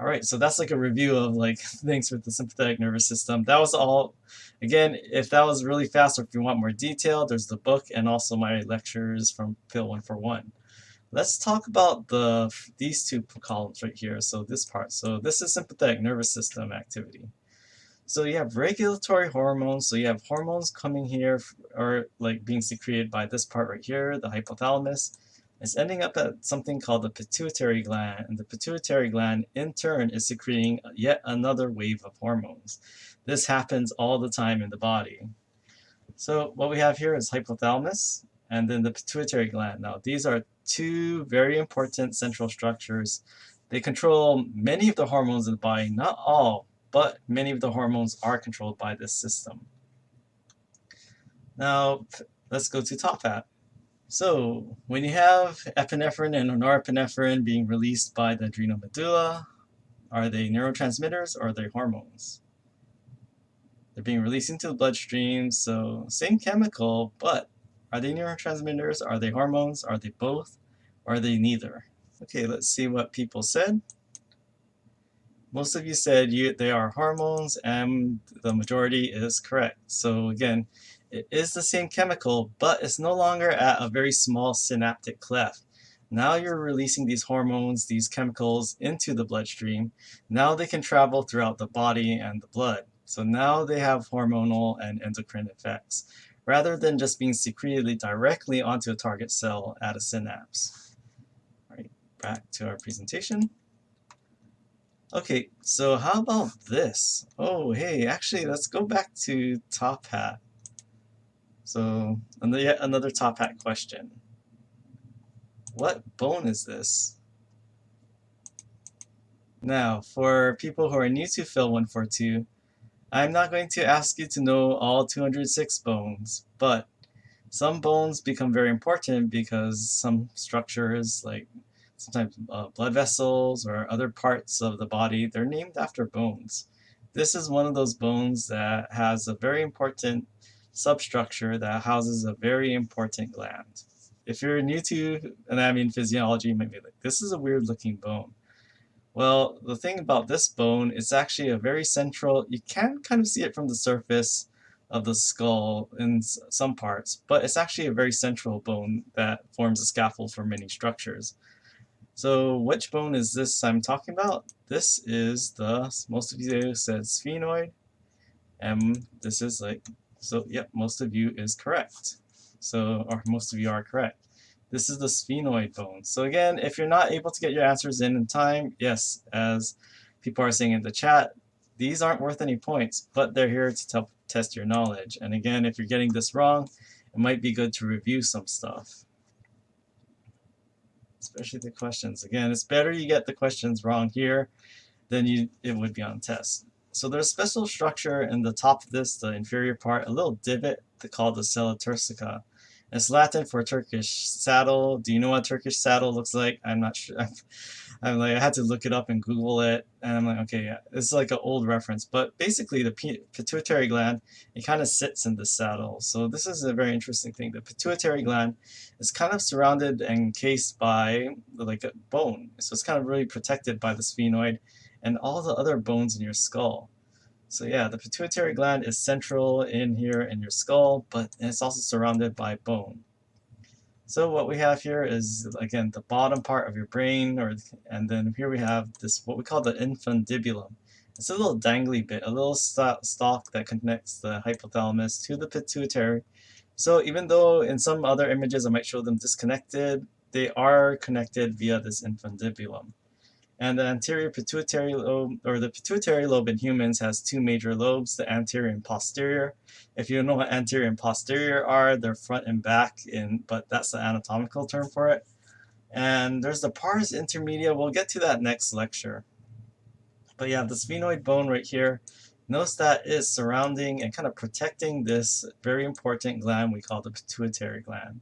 All right, so that's like a review of like things with the sympathetic nervous system. That was all. Again, if that was really fast or if you want more detail, there's the book and also my lectures from PHYL 141. Let's talk about these two columns right here. So this part. So this is sympathetic nervous system activity. So you have regulatory hormones. So you have hormones coming here or like being secreted by this part right here, the hypothalamus. It's ending up at something called the pituitary gland, and the pituitary gland in turn is secreting yet another wave of hormones. This happens all the time in the body. So what we have here is hypothalamus and then the pituitary gland. Now these are two very important central structures. They control many of the hormones in the body, not all, but many of the hormones are controlled by this system. Now let's go to top hat. So when you have epinephrine and norepinephrine being released by the adrenal medulla, are they neurotransmitters or are they hormones? They're being released into the bloodstream, so same chemical, but are they neurotransmitters? Are they hormones? Are they both? Or are they neither? Okay, let's see what people said. Most of you said they are hormones, and the majority is correct. So again, it is the same chemical, but it's no longer at a very small synaptic cleft. Now you're releasing these hormones, these chemicals into the bloodstream. Now they can travel throughout the body and the blood. So now they have hormonal and endocrine effects, rather than just being secreted directly onto a target cell at a synapse. All right, back to our presentation. Okay, so how about this? Oh, hey, actually, let's go back to top hat. So, yet another top hat question. What bone is this? Now, for people who are new to PHYL 142, I'm not going to ask you to know all 206 bones, but some bones become very important because some structures, like sometimes blood vessels or other parts of the body, they're named after bones. This is one of those bones that has a very important substructure that houses a very important gland. If you're new to anatomy and physiology, you might be like, this is a weird looking bone. Well, the thing about this bone, it's actually a very central, you can kind of see it from the surface of the skull in some parts, but it's actually a very central bone that forms a scaffold for many structures. So which bone is this I'm talking about? This is most of you said sphenoid, and this is so yep, most of you is correct. So, or most of you are correct. This is the sphenoid bone. So again, if you're not able to get your answers in time, yes, as people are saying in the chat, these aren't worth any points, but they're here to test your knowledge. And again, if you're getting this wrong, it might be good to review some stuff, especially the questions. Again, it's better you get the questions wrong here than it would be on test. So there's a special structure in the top of this, the inferior part, a little divot called the sella tursica. It's Latin for Turkish saddle. Do you know what Turkish saddle looks like? I'm not sure. I had to look it up and Google it, and I'm like, okay, yeah, it's like an old reference. But basically, the pituitary gland, it kind of sits in the saddle. So this is a very interesting thing. The pituitary gland is kind of surrounded and encased by like a bone. So it's kind of really protected by the sphenoid and all the other bones in your skull. So yeah, the pituitary gland is central in here in your skull, but it's also surrounded by bone. So what we have here is, again, the bottom part of your brain, and then here we have this, what we call the infundibulum. It's a little dangly bit, a little stalk that connects the hypothalamus to the pituitary. So even though in some other images I might show them disconnected, they are connected via this infundibulum. And the anterior pituitary lobe, or the pituitary lobe in humans, has two major lobes, the anterior and posterior. If you know what anterior and posterior are, they're front and back, but that's the anatomical term for it. And there's the pars intermedia. We'll get to that next lecture. But yeah, the sphenoid bone right here, notice that is surrounding and kind of protecting this very important gland we call the pituitary gland.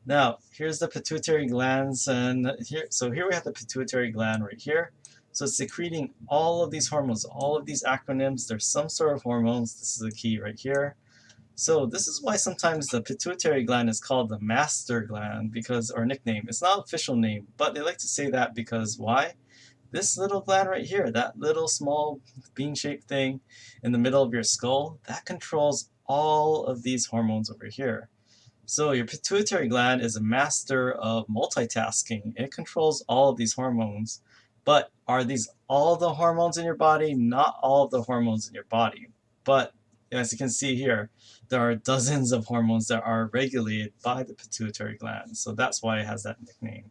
Now, here's the pituitary glands, and here we have the pituitary gland right here. So it's secreting all of these hormones, all of these acronyms. There's some sort of hormones. This is the key right here. So this is why sometimes the pituitary gland is called the master gland, or nickname. It's not an official name, but they like to say that because why? This little gland right here, that little small bean-shaped thing in the middle of your skull, that controls all of these hormones over here. So your pituitary gland is a master of multitasking. It controls all of these hormones. But are these all the hormones in your body? Not all of the hormones in your body. But as you can see here, there are dozens of hormones that are regulated by the pituitary gland. So that's why it has that nickname.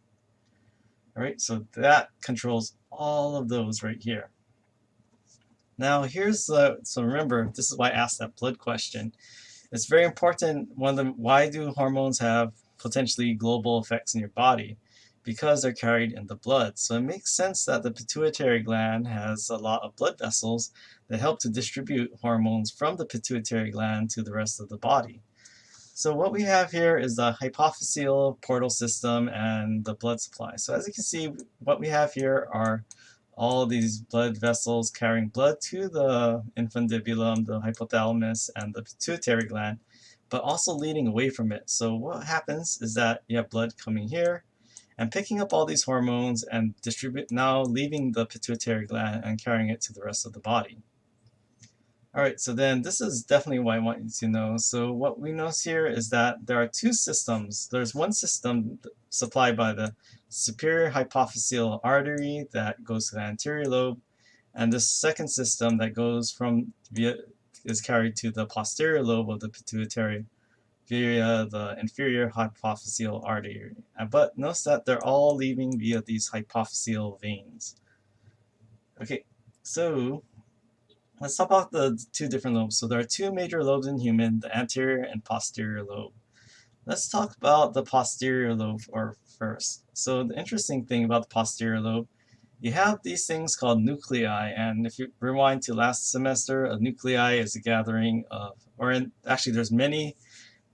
All right, so that controls all of those right here. Now here's so remember, this is why I asked that blood question. It's very important. Why do hormones have potentially global effects in your body? Because they're carried in the blood. So it makes sense that the pituitary gland has a lot of blood vessels that help to distribute hormones from the pituitary gland to the rest of the body. So what we have here is the hypophyseal portal system and the blood supply. So as you can see, what we have here are all these blood vessels carrying blood to the infundibulum, the hypothalamus, and the pituitary gland, but also leading away from it. So what happens is that you have blood coming here and picking up all these hormones and now leaving the pituitary gland and carrying it to the rest of the body. All right, so then this is definitely what I want you to know. So what we know here is that there are two systems. There's one system supplied by the superior hypophyseal artery that goes to the anterior lobe, and the second system that goes is carried to the posterior lobe of the pituitary via the inferior hypophyseal artery. But notice that they're all leaving via these hypophyseal veins. Okay, so let's talk about the two different lobes. So there are two major lobes in human, the anterior and posterior lobe. Let's talk about the posterior lobe first. So the interesting thing about the posterior lobe, you have these things called nuclei, and if you rewind to last semester, a nuclei is a gathering of, actually there's many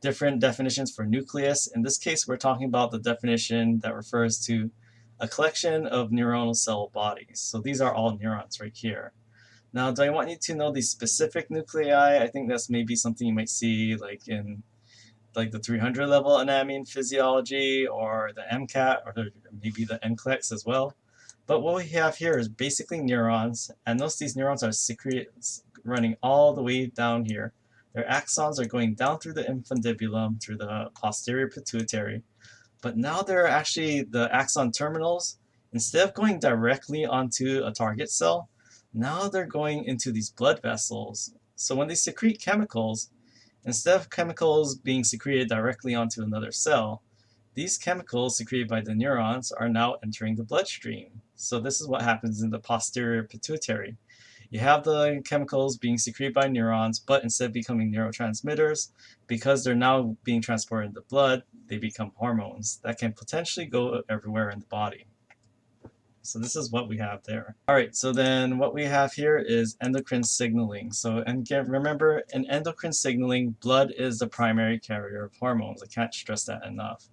different definitions for nucleus. In this case, we're talking about the definition that refers to a collection of neuronal cell bodies. So these are all neurons right here. Now, do I want you to know the specific nuclei? I think that's maybe something you might see like in the 300 level anatomy and physiology, or the MCAT, or maybe the NCLEX as well. But what we have here is basically neurons, and notice these neurons are running all the way down here. Their axons are going down through the infundibulum, through the posterior pituitary, but now they're actually the axon terminals. Instead of going directly onto a target cell, now they're going into these blood vessels. So when they secrete chemicals, instead of chemicals being secreted directly onto another cell, these chemicals secreted by the neurons are now entering the bloodstream. So this is what happens in the posterior pituitary. You have the chemicals being secreted by neurons, but instead of becoming neurotransmitters, because they're now being transported in the blood, they become hormones that can potentially go everywhere in the body. So this is what we have there. All right, so then what we have here is endocrine signaling. So, and again, remember, in endocrine signaling, blood is the primary carrier of hormones. I can't stress that enough.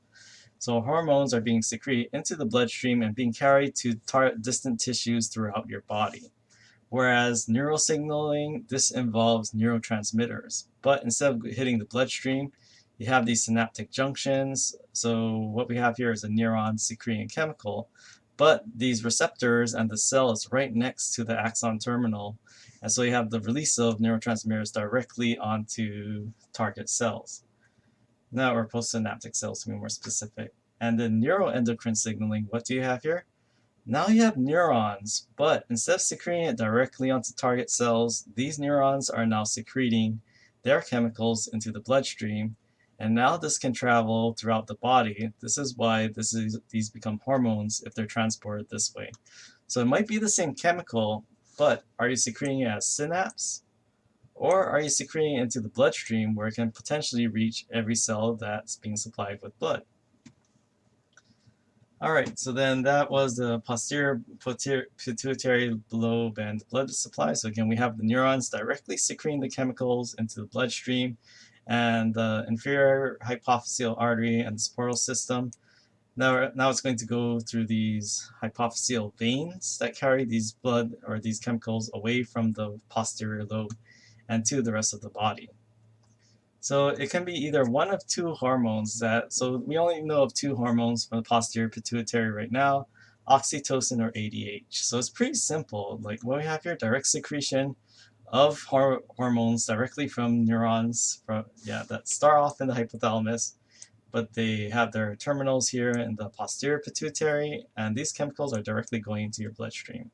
So hormones are being secreted into the bloodstream and being carried to distant tissues throughout your body. Whereas neurosignaling, this involves neurotransmitters. But instead of hitting the bloodstream, you have these synaptic junctions. So what we have here is a neuron secreting a chemical, but these receptors and the cell is right next to the axon terminal. And so you have the release of neurotransmitters directly onto target cells. Now, or postsynaptic cells to be more specific. And then neuroendocrine signaling, what do you have here? Now you have neurons, but instead of secreting it directly onto target cells, these neurons are now secreting their chemicals into the bloodstream, and now this can travel throughout the body. This is why these become hormones if they're transported this way. So it might be the same chemical, but are you secreting it as synapse? Or are you secreting it into the bloodstream where it can potentially reach every cell that's being supplied with blood? All right, so then that was the posterior pituitary lobe and blood supply. So again, we have the neurons directly secreting the chemicals into the bloodstream, and the inferior hypophyseal artery and the portal system. Now it's going to go through these hypophyseal veins that carry these blood or these chemicals away from the posterior lobe and to the rest of the body. So it can be either one of two hormones so we only know of two hormones from the posterior pituitary right now. oxytocin or ADH. So it's pretty simple. Like what we have here, direct secretion of hormones directly from neurons that start off in the hypothalamus, but they have their terminals here in the posterior pituitary, and these chemicals are directly going into your bloodstream.